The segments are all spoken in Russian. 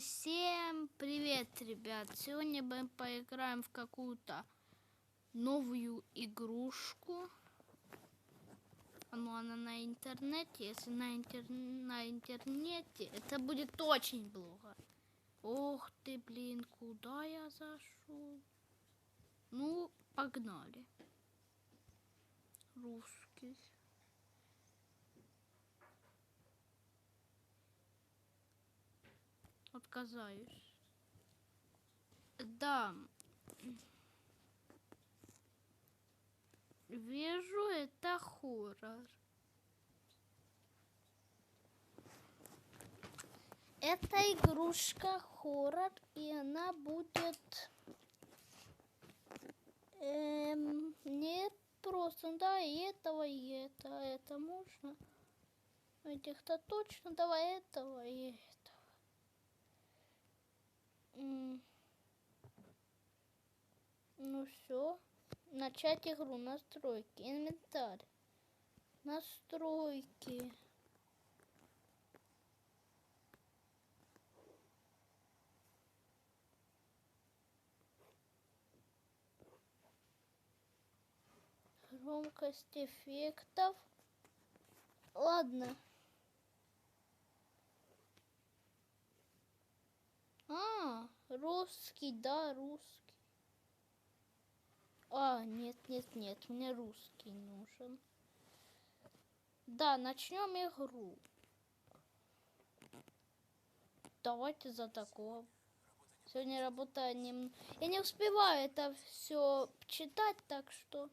Всем привет, ребят! Сегодня мы поиграем в какую-то новую игрушку. Она на интернете. Если на интернете, это будет очень плохо. Ох ты, блин, куда я зашел? Ну, погнали. Русский. Отказаюсь. Да. Вижу, это хоррор. Это игрушка хоррор, и она будет не просто, да, и этого, и это. Это можно. Этих-то точно, давай этого и этого. Ну все. Начать игру. Настройки. Инвентарь. Настройки. Громкость эффектов. Ладно. Русский, да, русский. Нет, мне русский нужен. Да, начнем игру. Давайте за такого. Сегодня работа не... Я не успеваю это все читать, так что...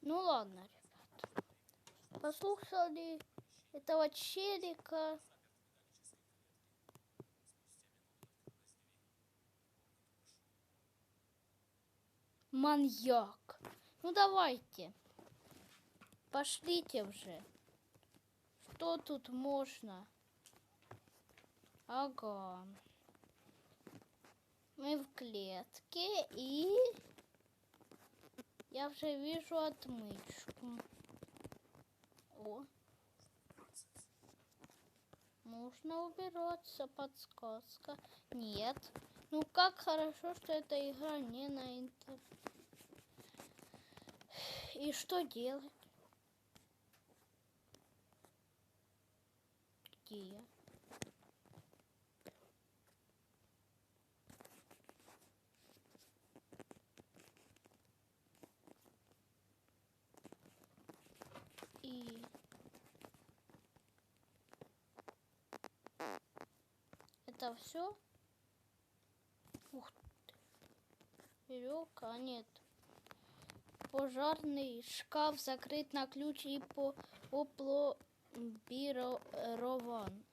Ну ладно, ребят. Послушали этого челика. Маньяк. Ну давайте. Пошлите уже. Что тут можно? Ага. Мы в клетке и... Я уже вижу отмычку. О. Можно убираться, подсказка. Нет. Ну как хорошо, что эта игра не на интернете. И что делать? Где я? И... Это все? Ух ты. Веревка, нет. Пожарный шкаф закрыт на ключ и опломбирован.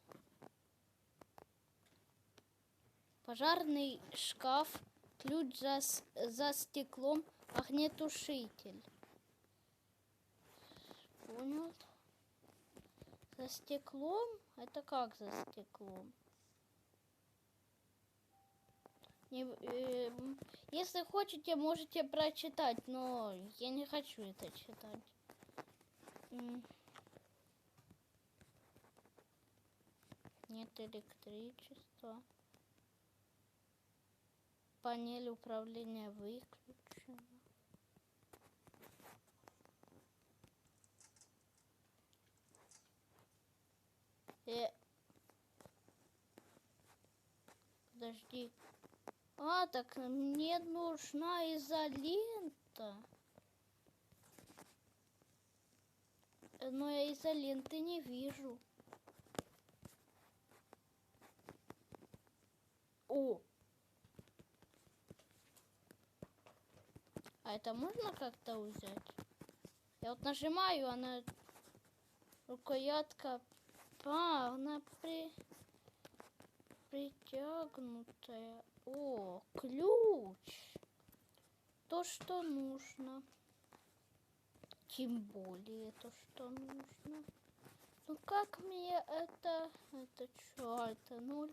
Пожарный шкаф, ключ за стеклом, огнетушитель. Понял. За стеклом? Это как за стеклом? Если хотите, можете прочитать, но я не хочу это читать. Нет электричества. Панель управления выключена. Подожди. А, так мне нужна изолента. Но я изоленты не вижу. О! А это можно как-то взять? Я вот нажимаю, она... Рукоятка... А, она притягнутая. О, ключ. То, что нужно. Тем более то, что нужно. Ну как мне это... Это что? Это 0.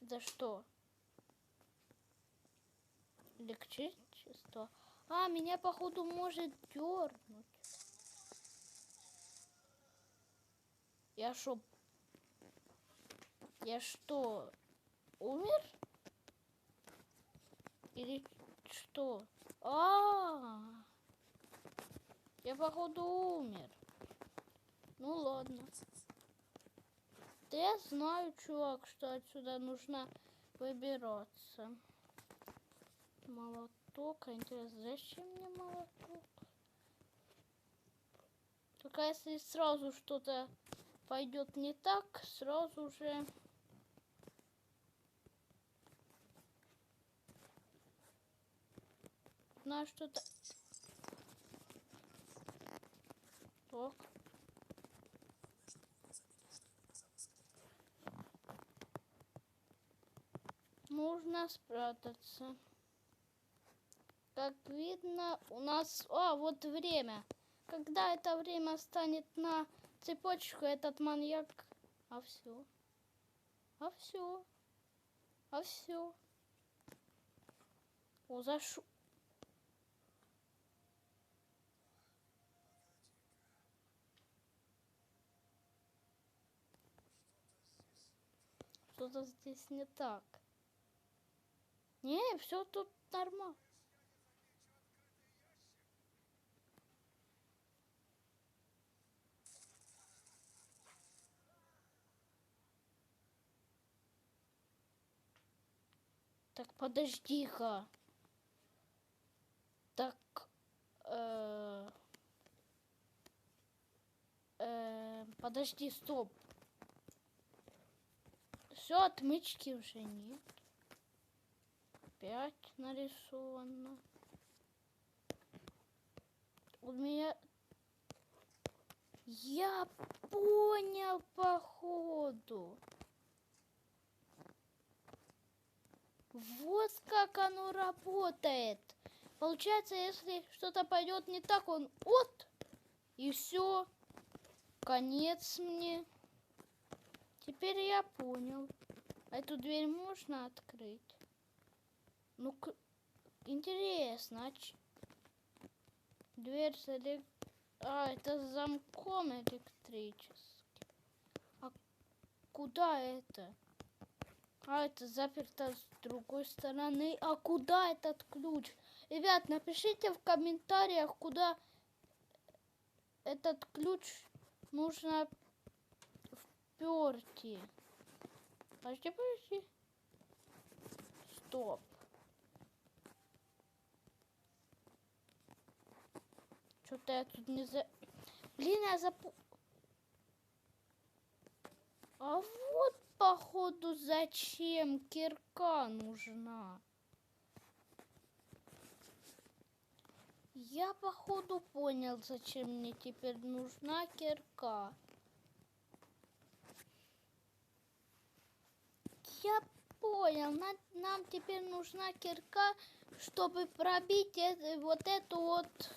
Да что? Электричество? А, меня походу может дернуть. Я что, умер? Или что? Я походу умер. Ну ладно. Да я знаю, чувак, что отсюда нужно выбираться. Молоток. Интересно, зачем мне молоток? Только если сразу что-то пойдет не так, сразу же... На что-то... Так. Нужно спрятаться. Как видно, у нас... вот время. Когда это время станет на цепочку, этот маньяк... А все. О, зашу... Что-то здесь не так. Не, все тут нормально. Так, подожди-ка. Так, подожди, стоп. Все, отмычки уже нет. Опять нарисовано. У меня... Я понял, походу. Вот как оно работает. Получается, если что-то пойдет не так, он вот, и все. Конец мне. Теперь я понял. Эту дверь можно открыть? Ну, интересно. Дверь это с замком электрический. А куда это? Это заперто с другой стороны. А куда этот ключ? Ребят, напишите в комментариях, куда этот ключ нужно вперти. Подожди. Стоп. Что-то я тут не за... Блин, я А вот, походу, зачем кирка нужна. Я, походу, понял, зачем мне теперь нужна кирка. Я понял, нам теперь нужна кирка, чтобы пробить вот эту вот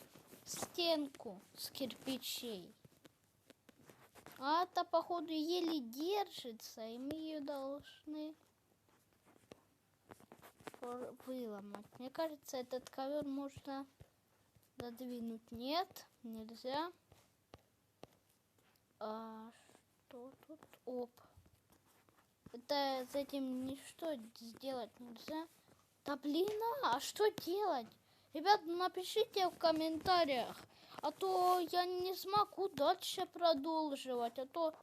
стенку с кирпичей. А это, походу, еле держится, и мы ее должны выломать. Мне кажется, этот ковер можно задвинуть. Нет, нельзя. А что тут? Оп. Это с этим ничто сделать нельзя. Да блин, а что делать? Ребят, напишите в комментариях. А то я не смогу дальше продолживать. А то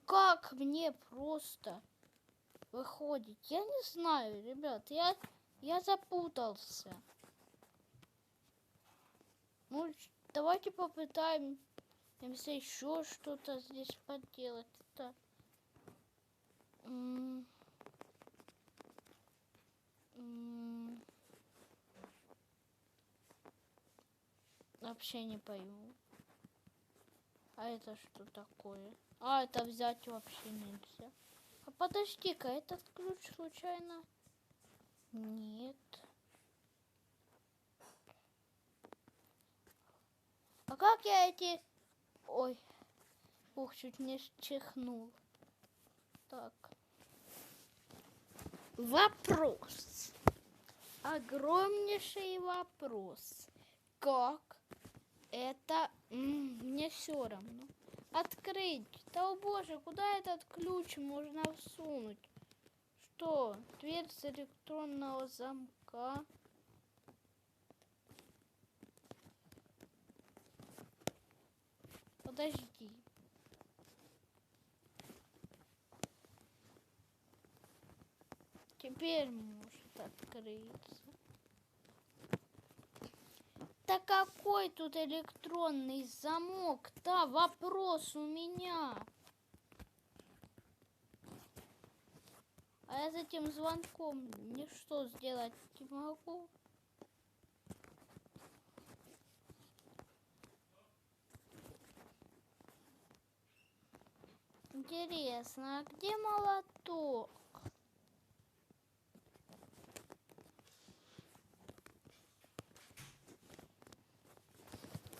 как мне просто выходит. Я не знаю, ребят. Я запутался. Ну, давайте попытаемся еще что-то здесь поделать. Это... Вообще не пойму. А это что такое? А, это взять вообще нельзя. А подожди-ка, этот ключ случайно? Нет. А как я эти... Ой. Ух, чуть не чихнул. Так. Вопрос. Огромнейший вопрос. Как это... мне все равно. Открыть. Да, о боже, куда этот ключ можно всунуть? Что? Дверь с электронного замка. Подожди. Теперь может открыться. Да какой тут электронный замок? Да, вопрос у меня. А я с этим звонком ничто сделать не могу. Интересно, а где молоток?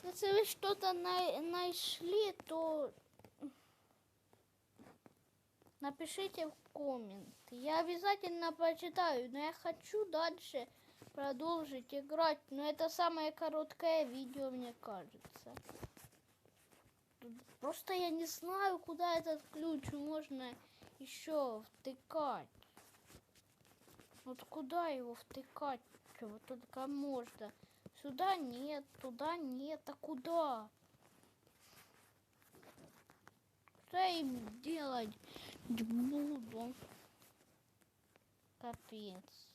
Если вы что-то нашли, то напишите в коммент. Я обязательно прочитаю, но я хочу дальше продолжить играть. Но это самое короткое видео, мне кажется. Просто я не знаю, куда этот ключ можно еще втыкать. Вот куда его втыкать? Вот только можно. Сюда нет, туда нет, а куда? Что я им делать буду? Капец.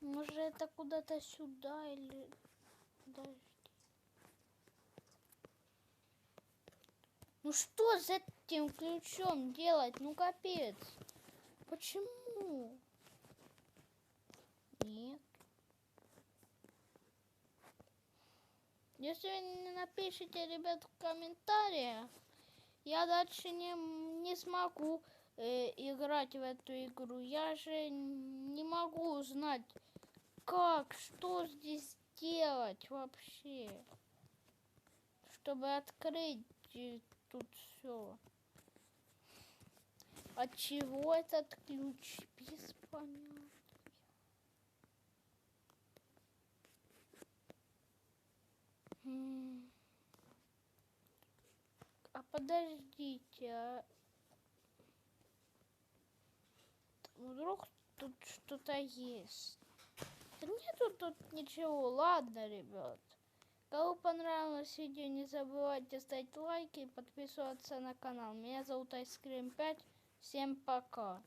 Может, это куда-то сюда или... Подожди. Ну что с этим ключом делать? Ну капец. Почему? Нет. Если вы не напишите, ребят, в комментариях, я дальше не смогу играть в эту игру. Я же не могу узнать, как, что здесь делать вообще, чтобы открыть тут все. От чего этот ключ? Без понятия. А подождите, а... вдруг тут что-то есть? Да нету тут ничего. Ладно, ребят. Кому понравилось видео, не забывайте ставить лайки и подписываться на канал. Меня зовут Айскрим 5. Всем пока.